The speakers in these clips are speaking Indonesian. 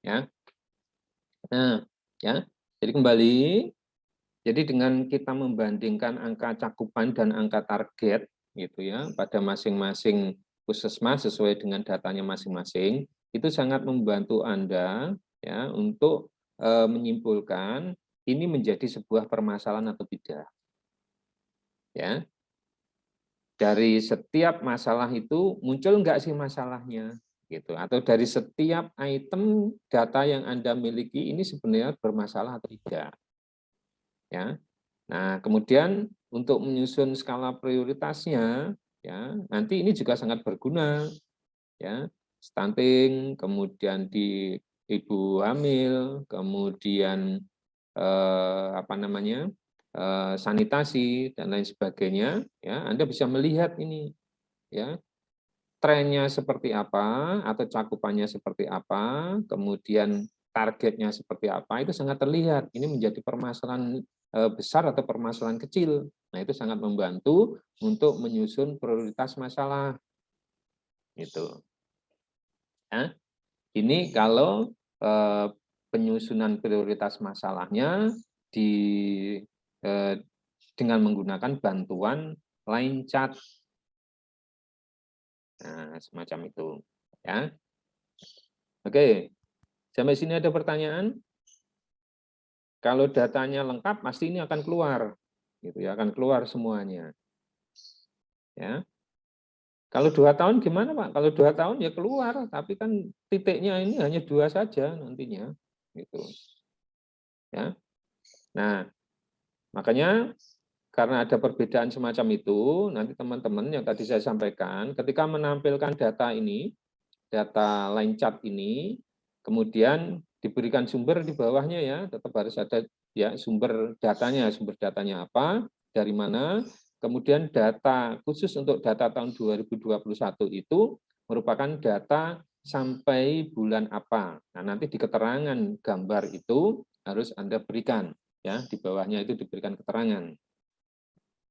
ya. Nah, ya. Jadi kembali, jadi dengan kita membandingkan angka cakupan dan angka target gitu ya pada masing-masing puskesmas sesuai dengan datanya masing-masing, itu sangat membantu Anda ya untuk menyimpulkan ini menjadi sebuah permasalahan atau tidak. Ya. Dari setiap masalah itu muncul enggak sih masalahnya gitu, atau dari setiap item data yang Anda miliki ini sebenarnya bermasalah atau tidak, ya. Nah, kemudian untuk menyusun skala prioritasnya, ya, nanti ini juga sangat berguna, ya. Stunting, kemudian di ibu hamil, kemudian apa namanya, sanitasi dan lain sebagainya, ya. Anda bisa melihat ini, ya, trennya seperti apa atau cakupannya seperti apa, kemudian targetnya seperti apa, itu sangat terlihat. Ini menjadi permasalahan besar atau permasalahan kecil. Nah, itu sangat membantu untuk menyusun prioritas masalah. Gitu. Ya. Ini kalau penyusunan prioritas masalahnya di dengan menggunakan bantuan line chart. Nah, semacam itu. Ya. Oke, sampai sini ada pertanyaan? Kalau datanya lengkap, pasti ini akan keluar, gitu ya, akan keluar semuanya. Ya, kalau 2 tahun gimana Pak? Kalau 2 tahun ya keluar, tapi kan titiknya ini hanya 2 saja nantinya, gitu. Ya, nah makanya karena ada perbedaan semacam itu, nanti teman-teman yang tadi saya sampaikan, ketika menampilkan data ini, data line chart ini, kemudian diberikan sumber di bawahnya ya, tetap harus ada ya sumber datanya apa, dari mana, kemudian data khusus untuk data tahun 2021 itu merupakan data sampai bulan apa. Nah, nanti di keterangan gambar itu harus Anda berikan ya, di bawahnya itu diberikan keterangan.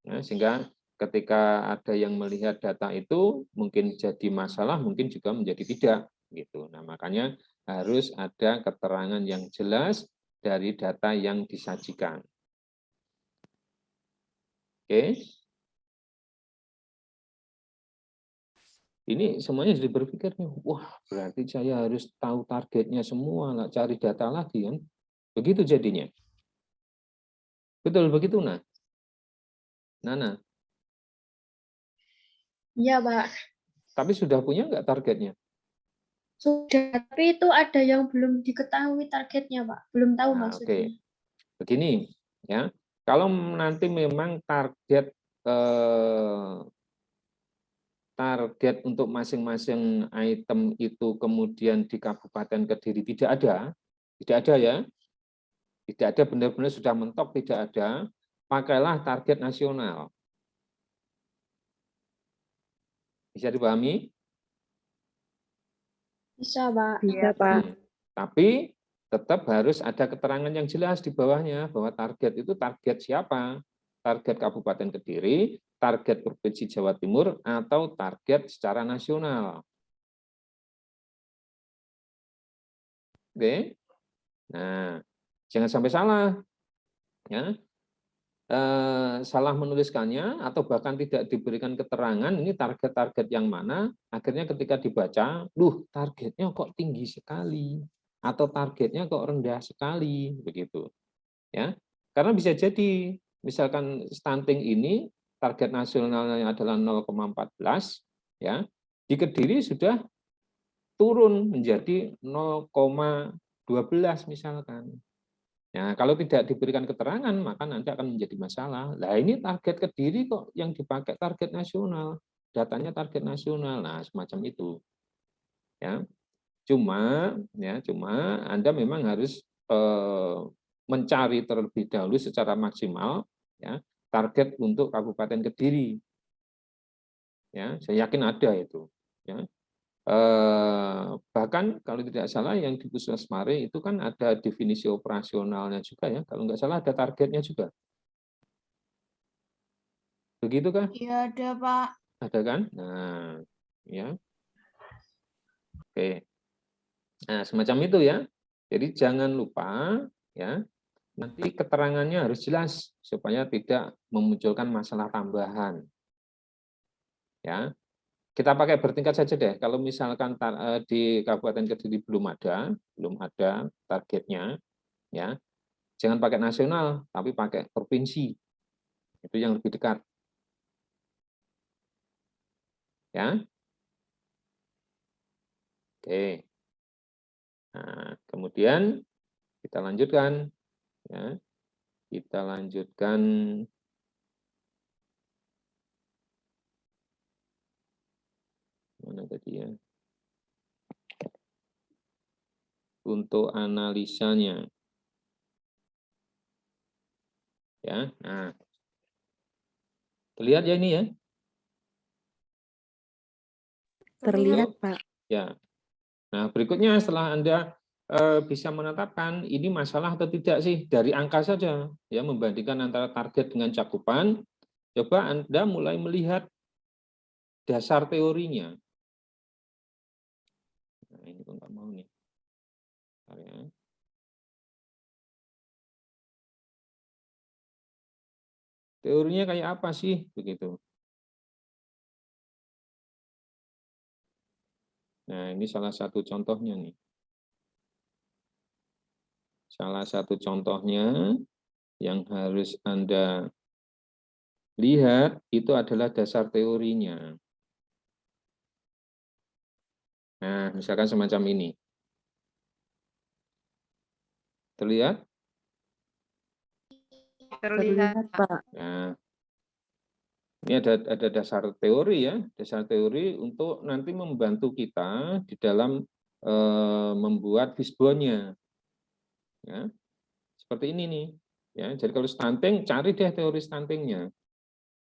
Ya, sehingga ketika ada yang melihat data itu mungkin jadi masalah, mungkin juga menjadi tidak gitu. Nah, makanya harus ada keterangan yang jelas dari data yang disajikan. Oke. Ini semuanya jadi berpikir nih, wah berarti saya harus tahu targetnya semua, lah cari data lagi kan. Begitu jadinya. Betul begitu, Nana. Iya, Pak. Tapi sudah punya nggak targetnya? Sudah, tapi itu ada yang belum diketahui targetnya, Pak. Belum tahu Nah, oke. maksudnya. Begini, ya. Kalau nanti memang target untuk masing-masing item itu kemudian di Kabupaten Kediri tidak ada ya, tidak ada benar-benar sudah mentok, tidak ada, pakailah target nasional. Bisa dipahami? Bisa, Pak. Bisa, Pak. Tapi tetap harus ada keterangan yang jelas di bawahnya bahwa target itu target siapa? Target Kabupaten Kediri, target Provinsi Jawa Timur, atau target secara nasional. Oke. Nah, jangan sampai salah. Ya. Salah menuliskannya atau bahkan tidak diberikan keterangan ini target-target yang mana, akhirnya ketika dibaca, targetnya kok tinggi sekali atau targetnya kok rendah sekali begitu. Ya. Karena bisa jadi misalkan stunting ini target nasionalnya adalah 0,14 ya. Di Kediri sudah turun menjadi 0,12 misalkan. Nah, kalau tidak diberikan keterangan, maka nanti akan menjadi masalah. Nah, ini target Kediri kok yang dipakai target nasional, datanya target nasional. Nah, semacam itu. Ya, cuma Anda memang harus mencari terlebih dahulu secara maksimal ya target untuk Kabupaten Kediri. Ya, saya yakin ada itu. Ya. Bahkan kalau tidak salah yang di Puskesmas Mare itu kan ada definisi operasionalnya juga ya, kalau nggak salah ada targetnya juga. Begitu kah? Iya, ada, Pak. Ada kan? Nah, ya. Oke. Nah, semacam itu ya. Jadi jangan lupa ya, nanti keterangannya harus jelas supaya tidak memunculkan masalah tambahan. Ya, kita pakai bertingkat saja deh. Kalau misalkan di Kabupaten Kediri belum ada targetnya, ya, jangan pakai nasional, tapi pakai provinsi. Itu yang lebih dekat. Ya, oke. Nah, kemudian kita lanjutkan. Ya, kita lanjutkan mana tadi ya? Untuk analisanya. Ya, nah, terlihat ya ini ya? Terlihat, Pak. Ya. Nah, berikutnya setelah Anda bisa menetapkan ini masalah atau tidak sih dari angka saja, ya, membandingkan antara target dengan cakupan, coba Anda mulai melihat dasar teorinya. Nah, ini kok nggak mau nih. Bentar ya. Teorinya kayak apa sih begitu? Nah, ini salah satu contohnya nih. Salah satu contohnya yang harus Anda lihat itu adalah dasar teorinya. Nah, misalkan semacam ini. Terlihat? Terlihat, Pak. Nah, ini ada dasar teori ya, dasar teori untuk nanti membantu kita di dalam membuat fishbone-nya. Ya, seperti ini nih. Ya, jadi kalau stunting, cari deh teori stuntingnya.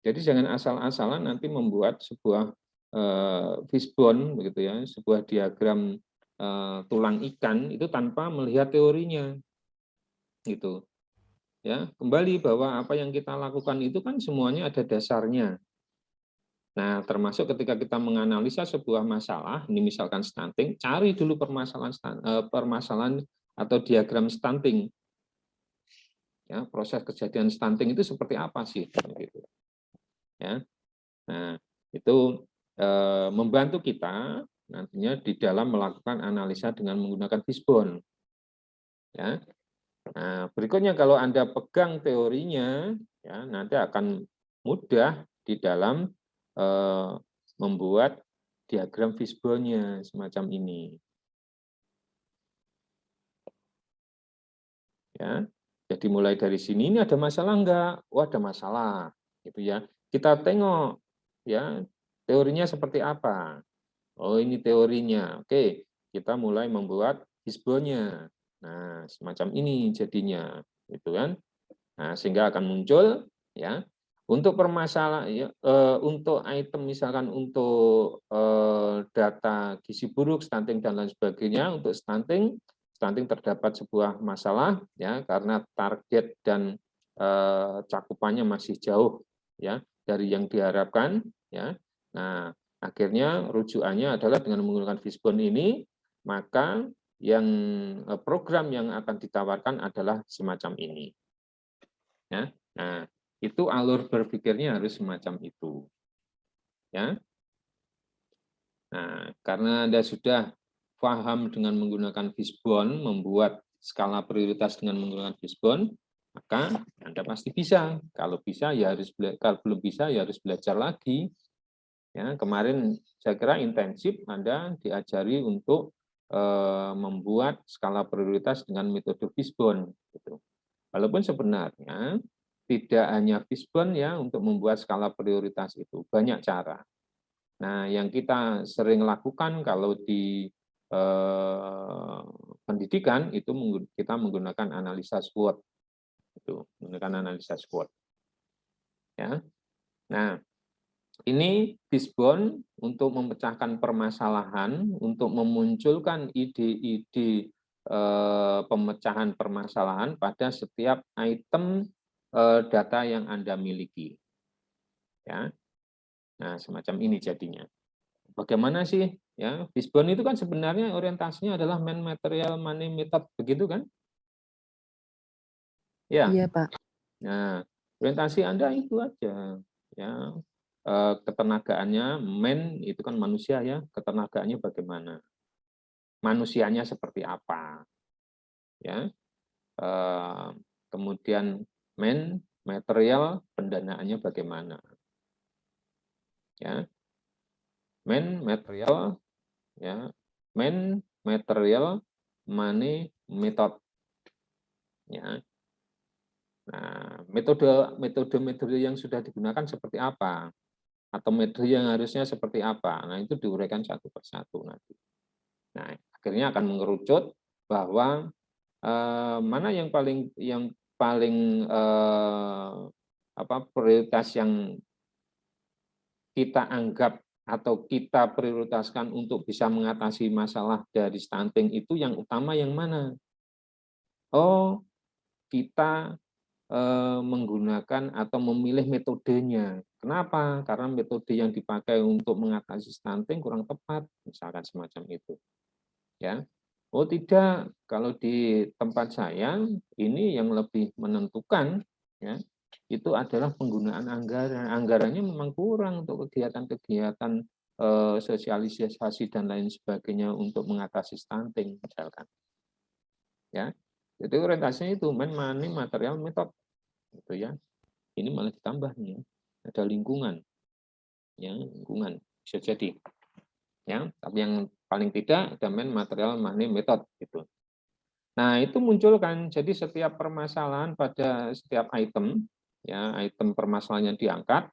Jadi jangan asal-asalan nanti membuat sebuah fishbone begitu ya, sebuah diagram tulang ikan itu tanpa melihat teorinya. Gitu. Ya, kembali bahwa apa yang kita lakukan itu kan semuanya ada dasarnya. Nah, termasuk ketika kita menganalisa sebuah masalah, ini misalkan stunting, cari dulu permasalahan atau diagram stunting. Ya, proses kejadian stunting itu seperti apa sih? Gitu. Ya, nah itu membantu kita nantinya di dalam melakukan analisa dengan menggunakan fishbone. Ya, nah berikutnya kalau Anda pegang teorinya, ya nanti akan mudah di dalam membuat diagram fishbone-nya semacam ini. Ya, jadi mulai dari sini ini ada masalah enggak? Oh, ada masalah, gitu ya. Kita tengok, ya teorinya seperti apa. Oh, ini teorinya. Oke, kita mulai membuat fishbone-nya. Nah, semacam ini jadinya, gitu kan? Nah, sehingga akan muncul, ya. Untuk permasalahan, ya, untuk item misalkan untuk data gizi buruk, stunting dan lain sebagainya, untuk stunting terdapat sebuah masalah, ya, karena target dan cakupannya masih jauh, ya, dari yang diharapkan, ya. Nah, akhirnya rujukannya adalah dengan menggunakan fishbone ini, maka yang program yang akan ditawarkan adalah semacam ini. Ya, nah itu alur berpikirnya harus semacam itu. Ya, nah karena Anda sudah paham dengan menggunakan fishbone, membuat skala prioritas dengan menggunakan fishbone, maka Anda pasti bisa. Kalau bisa ya harus kalau belum bisa ya harus belajar lagi. Ya, kemarin saya kira intensif Anda diajari untuk membuat skala prioritas dengan metode fishbone. Gitu. Walaupun sebenarnya tidak hanya fishbone ya untuk membuat skala prioritas itu, banyak cara. Nah, yang kita sering lakukan kalau di pendidikan itu kita menggunakan analisa SWOT. Itu, menggunakan analisa SWOT. Ya. Nah, ini fishbone untuk memecahkan permasalahan, untuk memunculkan ide-ide pemecahan permasalahan pada setiap item data yang Anda miliki. Ya. Nah, semacam ini jadinya. Bagaimana sih Ya, Fishbone itu kan sebenarnya orientasinya adalah man material money method, begitu kan? Ya. Iya, Pak. Nah, orientasi Anda itu aja, ya. Ketenagaannya, man itu kan manusia ya, ketenagaannya bagaimana? Manusianya seperti apa? Ya. Kemudian man material pendanaannya bagaimana? Ya. Man material, ya. Man material money method, ya. Nah, metode yang sudah digunakan seperti apa? Atau metode yang harusnya seperti apa? Nah, itu diuraikan satu persatu nanti. Nah, akhirnya akan mengerucut bahwa mana yang paling prioritas yang kita anggap atau kita prioritaskan untuk bisa mengatasi masalah dari stunting itu yang utama yang mana? Oh, kita menggunakan atau memilih metodenya. Kenapa? Karena metode yang dipakai untuk mengatasi stunting kurang tepat, misalkan semacam itu. Ya, oh tidak, kalau di tempat saya ini yang lebih menentukan, ya, itu adalah penggunaan anggaran. Anggarannya memang kurang untuk kegiatan-kegiatan sosialisasi dan lain sebagainya untuk mengatasi stunting, misalkan. Ya, itu orientasinya itu money material method, gitu ya. Ini malah ditambah nih, ya. Ada lingkungan, ya, lingkungan bisa jadi, ya. Tapi yang paling tidak ada material money method, gitu. Nah, itu muncul kan, jadi setiap permasalahan pada setiap item, ya, item permasalahan yang diangkat,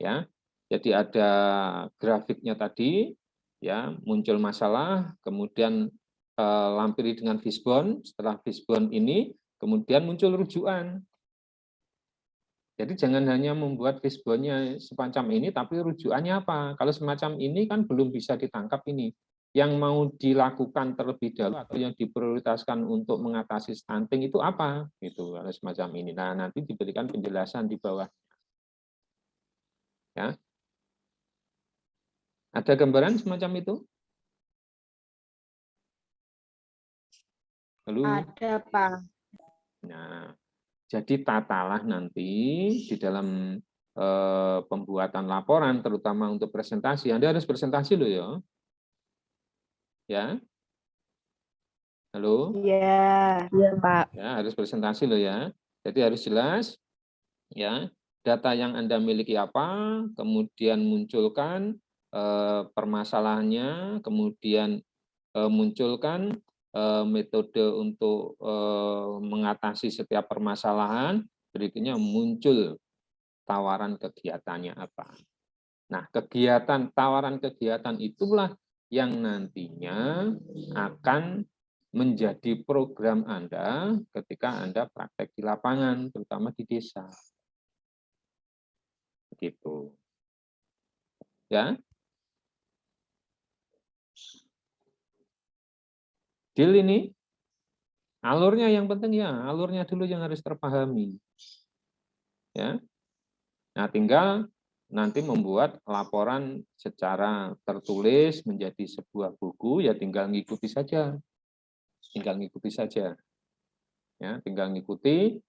ya. Jadi ada grafiknya tadi, ya, muncul masalah, kemudian lampiri dengan Fishbone, setelah Fishbone ini kemudian muncul rujukan. Jadi jangan hanya membuat Fishbone-nya semacam ini, tapi rujukannya apa? Kalau semacam ini kan belum bisa ditangkap ini. Yang mau dilakukan terlebih dahulu atau yang diprioritaskan untuk mengatasi stunting itu apa? Gitu, kalau semacam ini. Nah, nanti diberikan penjelasan di bawah. Ya. Ada gambaran semacam itu? Halo? Ada, Pak. Nah, jadi tatalah nanti di dalam pembuatan laporan, terutama untuk presentasi. Anda harus presentasi loh ya. Ya. Halo? Iya, Pak. Ya, harus presentasi loh ya. Jadi harus jelas ya, data yang Anda miliki apa, kemudian munculkan permasalahannya, kemudian munculkan metode untuk mengatasi setiap permasalahan, berikutnya muncul tawaran kegiatannya apa. Nah, tawaran kegiatan itulah yang nantinya akan menjadi program Anda ketika Anda praktek di lapangan, terutama di desa. Begitu. Ya. Deal ini, alurnya yang penting ya, alurnya dulu yang harus terpahami. Ya. Nah, tinggal nanti membuat laporan secara tertulis menjadi sebuah buku, ya tinggal ngikuti saja. Tinggal ngikuti saja. Ya, tinggal ngikuti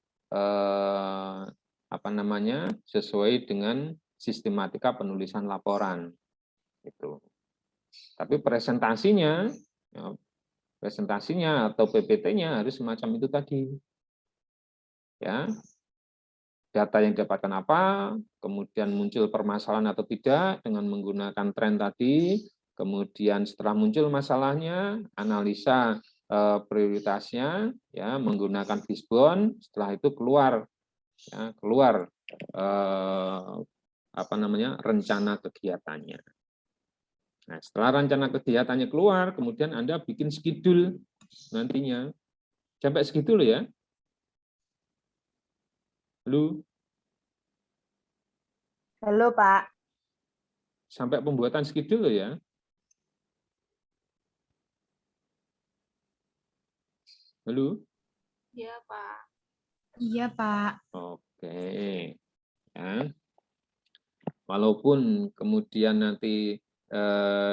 sesuai dengan sistematika penulisan laporan itu. Tapi presentasinya atau PPT-nya harus semacam itu tadi. Ya. Data yang didapatkan apa, kemudian muncul permasalahan atau tidak dengan menggunakan tren tadi, kemudian setelah muncul masalahnya, analisa prioritasnya, ya, menggunakan Fishbone, setelah itu keluar rencana kegiatannya. Nah, setelah rencana kegiatannya keluar, kemudian Anda bikin schedule nantinya. Sampai segitu loh ya. Halo. Halo, Pak. Sampai pembuatan schedule loh ya. Halo. Iya, Pak. Iya, Pak. Oke. Ya. Walaupun kemudian nanti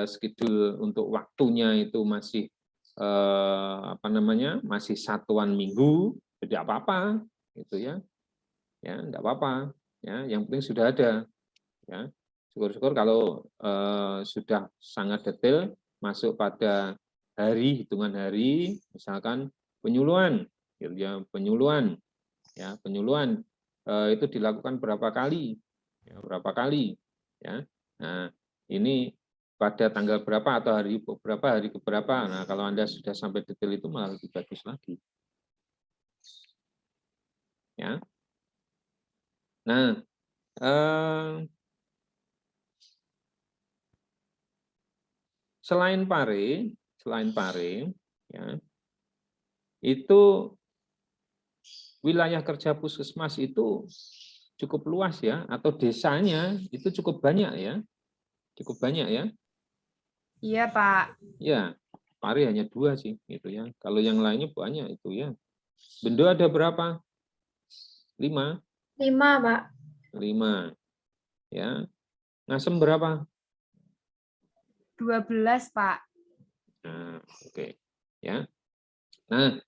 schedule untuk waktunya itu masih masih satuan minggu, tidak apa-apa, gitu ya, tidak apa-apa, ya, yang penting sudah ada, ya. Syukur-syukur kalau sudah sangat detail masuk pada hari, hitungan hari, misalkan penyuluhan, gitu ya, penyuluhan itu dilakukan berapa kali, ya. Nah, ini pada tanggal berapa atau hari ke berapa. Nah, kalau Anda sudah sampai detail itu malah lebih bagus lagi. Ya. Nah, selain pare, ya, itu wilayah kerja puskesmas itu cukup luas ya, atau desanya itu cukup banyak ya, Iya, Pak. Ya, pare hanya 2 sih, gitu ya. Kalau yang lainnya banyak itu ya. Bendo ada berapa? 5. 5, Pak. 5. Ya. Ngasem berapa? 12, Pak. Nah, oke. Ya. Nah,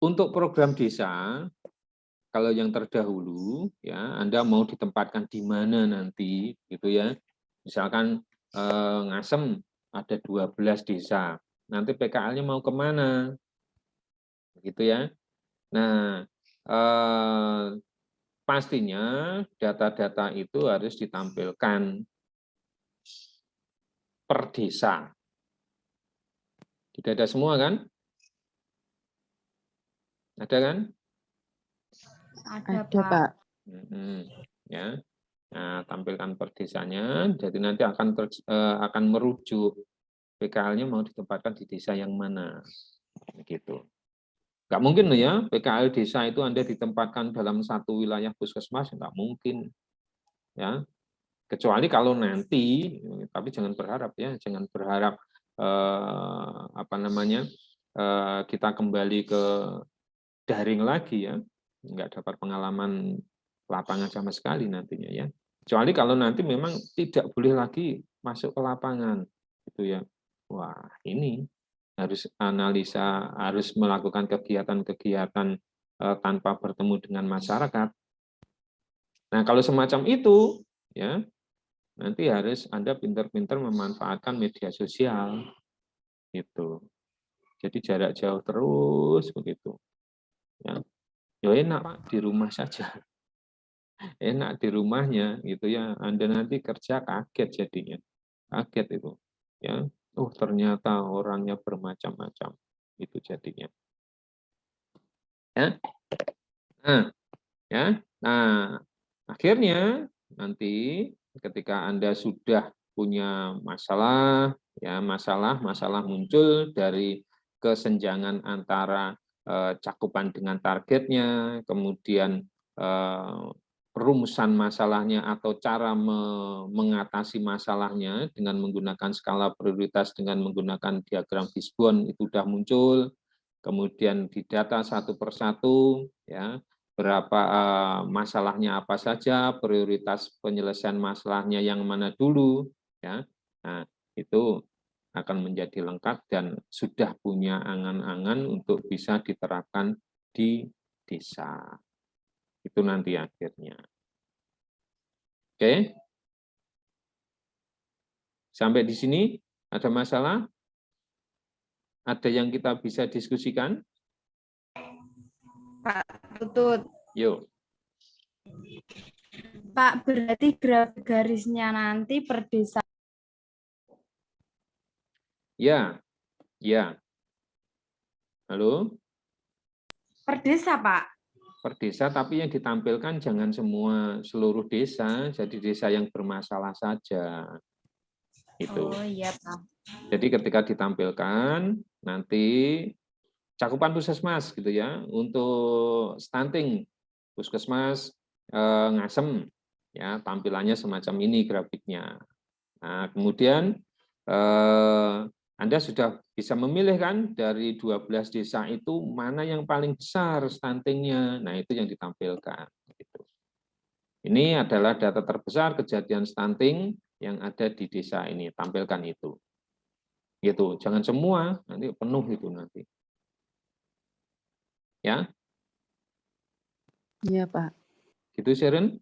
untuk program desa, kalau yang terdahulu, ya, Anda mau ditempatkan di mana nanti, gitu ya. Misalkan Ngasem ada 12 desa, nanti PKL-nya mau kemana, gitu ya. Nah, pastinya data-data itu harus ditampilkan per desa. Tidak ada semua kan? Ada kan? Ada, Ada, Pak. Ya. Nah, tampilkan per desanya, jadi nanti akan merujuk PKL-nya mau ditempatkan di desa yang mana, gitu. Nggak mungkin loh ya, PKL desa itu Anda ditempatkan dalam satu wilayah puskesmas, nggak mungkin, ya. Kecuali kalau nanti, tapi jangan berharap ya, jangan berharap kita kembali ke daring lagi ya, nggak dapat pengalaman lapangan sama sekali nantinya ya. Kecuali kalau nanti memang tidak boleh lagi masuk ke lapangan, gitu ya. Wah, ini harus analisa, harus melakukan kegiatan-kegiatan tanpa bertemu dengan masyarakat. Nah, kalau semacam itu, ya nanti harus Anda pintar-pintar memanfaatkan media sosial, gitu. Jadi jarak jauh terus begitu. Ya, ya enak Pak di rumah saja. Enak di rumahnya gitu ya. Anda nanti kerja kaget jadinya. Kaget itu. Ya. Oh, ternyata orangnya bermacam-macam. Itu jadinya. Ya. Nah, ya. Nah, akhirnya nanti ketika Anda sudah punya masalah, ya masalah muncul dari kesenjangan antara cakupan dengan targetnya, kemudian perumusan masalahnya atau cara mengatasi masalahnya dengan menggunakan skala prioritas dengan menggunakan diagram Fishbone itu sudah muncul, kemudian didata satu persatu, ya berapa masalahnya apa saja, prioritas penyelesaian masalahnya yang mana dulu, ya. Nah, itu akan menjadi lengkap dan sudah punya angan-angan untuk bisa diterapkan di desa. Itu nanti akhirnya. Oke? Sampai di sini ada masalah? Ada yang kita bisa diskusikan? Pak Tutut. Yuk. Pak, berarti grafik garisnya nanti per desa. Ya. Ya. Halo? Per desa, Pak. Per desa, tapi yang ditampilkan jangan semua seluruh desa, jadi desa yang bermasalah saja. Itu. Oh iya, Pak. Jadi ketika ditampilkan, nanti cakupan puskesmas gitu ya, untuk stunting puskesmas Ngasem, ya tampilannya semacam ini grafiknya. Nah, kemudian Anda sudah bisa memilih kan dari 12 desa itu mana yang paling besar stuntingnya. Nah, itu yang ditampilkan. Gitu. Ini adalah data terbesar kejadian stunting yang ada di desa ini. Tampilkan itu. Gitu. Jangan semua, nanti penuh itu nanti. Ya. Iya, Pak. Gitu, Sharon?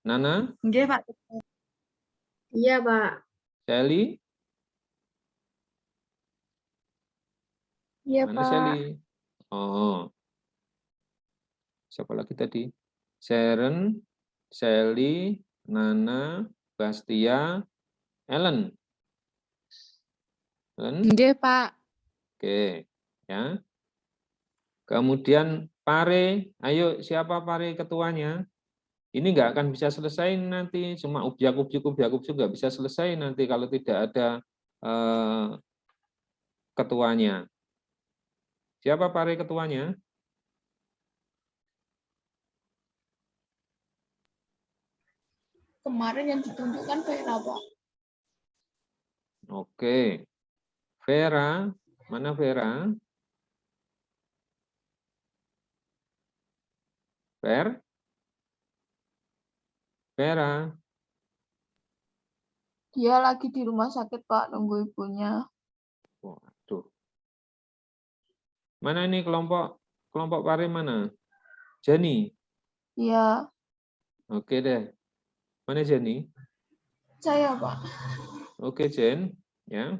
Nana? Nggih, Pak. Iya, Pak. Sally? Iya, Mana Pak. Sally? Oh. Siapa lagi tadi? Sharon, Sally, Nana, Bastia, Ellen. Ellen? Nggih, Pak. Oke, ya. Kemudian Pare, ayo siapa Pare ketuanya? Ini nggak akan bisa selesai nanti, cuma objek-objek nggak bisa selesai nanti kalau tidak ada ketuanya. Siapa Pare ketuanya? Kemarin yang ditunjukkan Vera, Pak. Oke, Vera, mana Vera? Vera, Dia lagi di rumah sakit, Pak, nunggu ibunya. waduh. Mana ini kelompok Pare mana? Jenny. Iya, Oke deh. Mana Jenny? saya, Pak. Oke Jen, ya.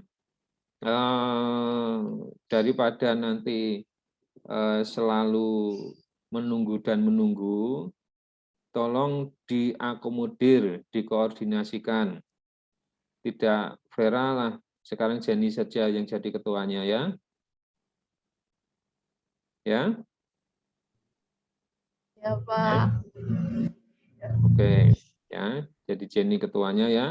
Daripada nanti selalu menunggu dan menunggu, tolong diakomodir, dikoordinasikan. Tidak Vera lah, sekarang Jenny saja yang jadi ketuanya ya. Ya. Ya, Pak. Oke, ya. Jadi Jenny ketuanya ya.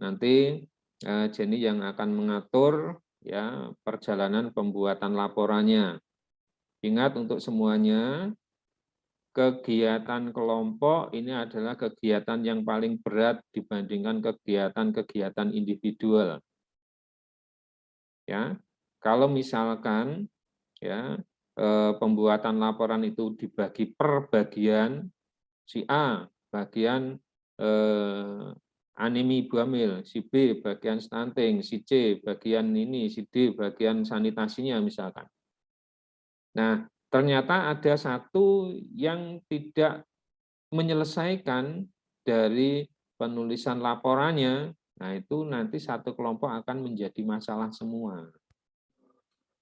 Nanti Jenny yang akan mengatur ya perjalanan pembuatan laporannya. Ingat untuk semuanya, kegiatan kelompok ini adalah kegiatan yang paling berat dibandingkan kegiatan-kegiatan individual. Ya, kalau misalkan ya pembuatan laporan itu dibagi per bagian, si A bagian anemi ibu hamil, si B bagian stunting, si C bagian ini, si D bagian sanitasinya misalkan. Nah, ternyata ada satu yang tidak menyelesaikan dari penulisan laporannya, nah itu nanti satu kelompok akan menjadi masalah semua.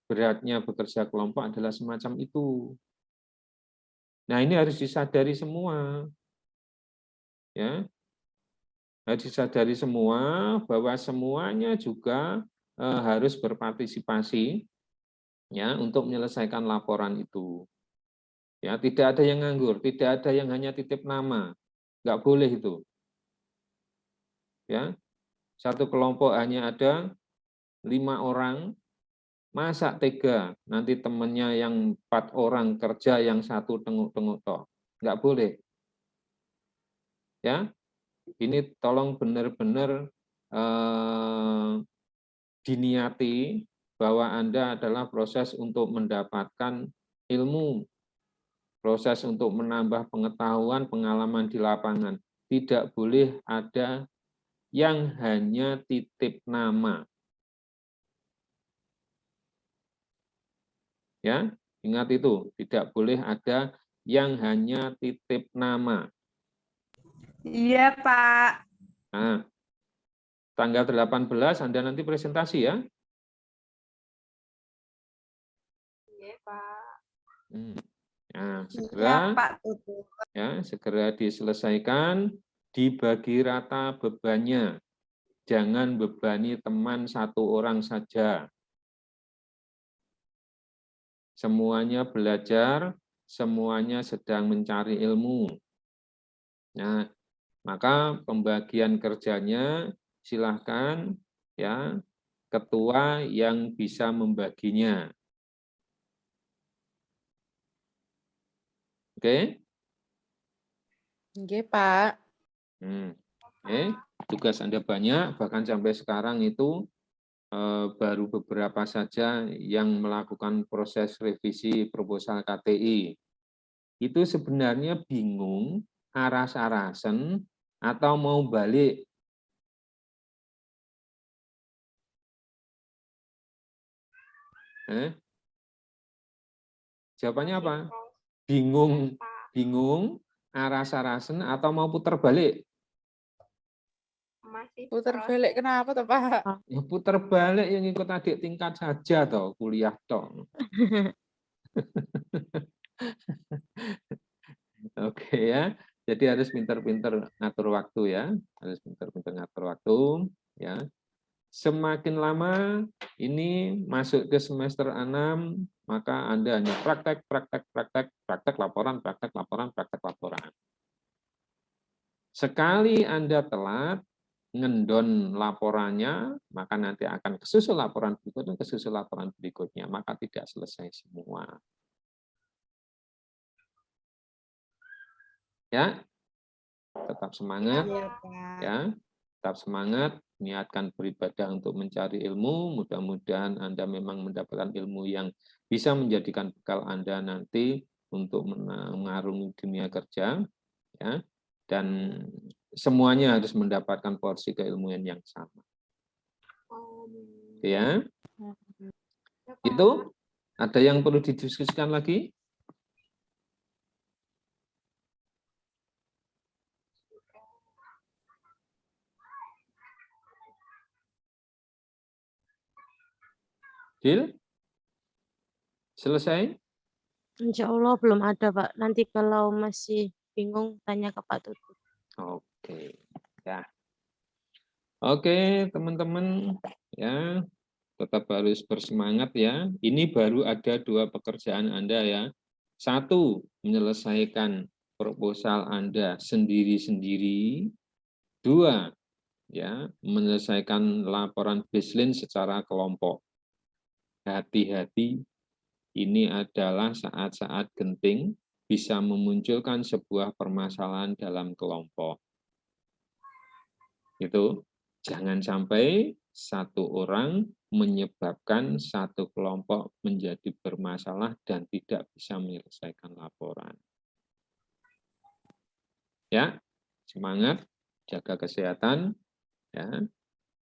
Beratnya bekerja kelompok adalah semacam itu. Nah, ini harus disadari semua. Ya. Harus disadari semua bahwa semuanya juga harus berpartisipasi ya untuk menyelesaikan laporan itu. Ya, tidak ada yang nganggur, tidak ada yang hanya titip nama. Nggak boleh itu. Ya. Satu kelompok hanya ada 5 orang, masa tega nanti temannya yang 4 orang kerja, yang satu tengok-tengok toh. Nggak boleh. Ya, ini tolong benar-benar diniati bahwa Anda adalah proses untuk mendapatkan ilmu, proses untuk menambah pengetahuan, pengalaman di lapangan. Tidak boleh ada yang hanya titip nama. Ya, ingat itu, tidak boleh ada yang hanya titip nama. Iya, Pak. Nah, tanggal 18 Anda nanti presentasi ya. Iya, Pak. Nah, Iya, segera Pak Tutu. ya, segera diselesaikan, dibagi rata bebannya. Jangan bebani teman satu orang saja. Semuanya belajar, semuanya sedang mencari ilmu. Nah, maka pembagian kerjanya silahkan ya ketua yang bisa membaginya. Oke? Nggih, Pak. Tugas Anda banyak, bahkan sampai sekarang itu baru beberapa saja yang melakukan proses revisi proposal KTI. Itu sebenarnya bingung aras-arasen atau mau balik? Jawabannya apa? Bingung, bingung, aras-arasen atau mau putar balik? Masih Putar proses. balik kenapa tuh, Pak? Ya putar balik yang ikut adik tingkat saja toh, kuliah toh. Oke ya. Jadi harus pintar-pintar ngatur waktu ya. Harus pintar-pintar ngatur waktu ya. Semakin lama ini masuk ke semester 6, maka Anda hanya praktek, laporan, praktek, laporan. Sekali Anda telat, ngendon laporannya, maka nanti akan kesusul laporan berikutnya, maka tidak selesai semua. Ya, tetap semangat, Iya, Pak. ya, tetap semangat, niatkan beribadah untuk mencari ilmu, mudah-mudahan Anda memang mendapatkan ilmu yang bisa menjadikan bekal Anda nanti untuk mengarungi dunia kerja, ya, dan semuanya harus mendapatkan porsi keilmuan yang sama. Ya, itu ada yang perlu didiskusikan lagi? Deal? Selesai? Insya Allah belum ada, Pak. Nanti kalau masih bingung, tanya ke Pak Tutut. Oke, ya. Oke, teman-teman, ya, tetap harus bersemangat ya. Ini baru ada 2 pekerjaan Anda ya. 1, menyelesaikan proposal Anda sendiri-sendiri. 2, ya, menyelesaikan laporan baseline secara kelompok. Hati-hati, ini adalah saat-saat genting bisa memunculkan sebuah permasalahan dalam kelompok. Itu jangan sampai satu orang menyebabkan satu kelompok menjadi bermasalah dan tidak bisa menyelesaikan laporan. Ya, semangat, jaga kesehatan, ya.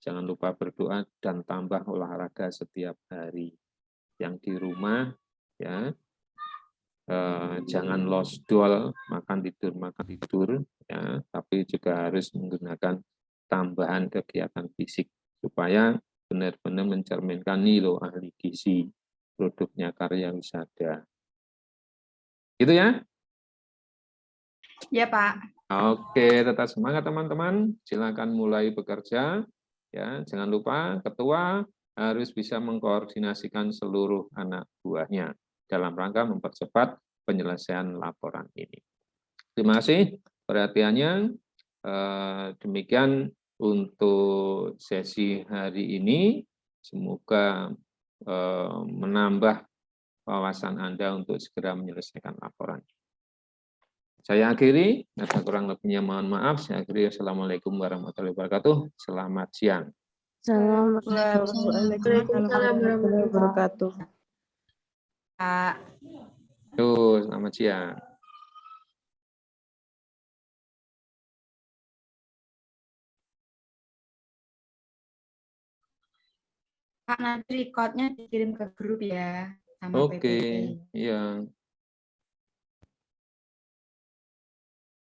Jangan lupa berdoa dan tambah olahraga setiap hari. Yang di rumah, ya, jangan losdol, makan tidur, ya, tapi juga harus menggunakan tambahan kegiatan fisik supaya benar-benar mencerminkan nih loh ahli gizi, produknya Karya Wisada. Gitu ya? Ya, Pak. Oke, tetap semangat teman-teman. Silakan mulai bekerja. Ya, jangan lupa ketua harus bisa mengkoordinasikan seluruh anak buahnya dalam rangka mempercepat penyelesaian laporan ini. Terima kasih perhatiannya. Demikian untuk sesi hari ini. Semoga menambah wawasan Anda untuk segera menyelesaikan laporan. Saya akhiri, ada kurang lebihnya mohon maaf. Saya akhiri, Assalamualaikum warahmatullahi wabarakatuh. Selamat siang. Waalaikumsalam warahmatullahi wabarakatuh. Pak. Tuh, selamat siang. Pak, nanti recordnya dikirim ke grup ya, sama Oke, PPT. iya.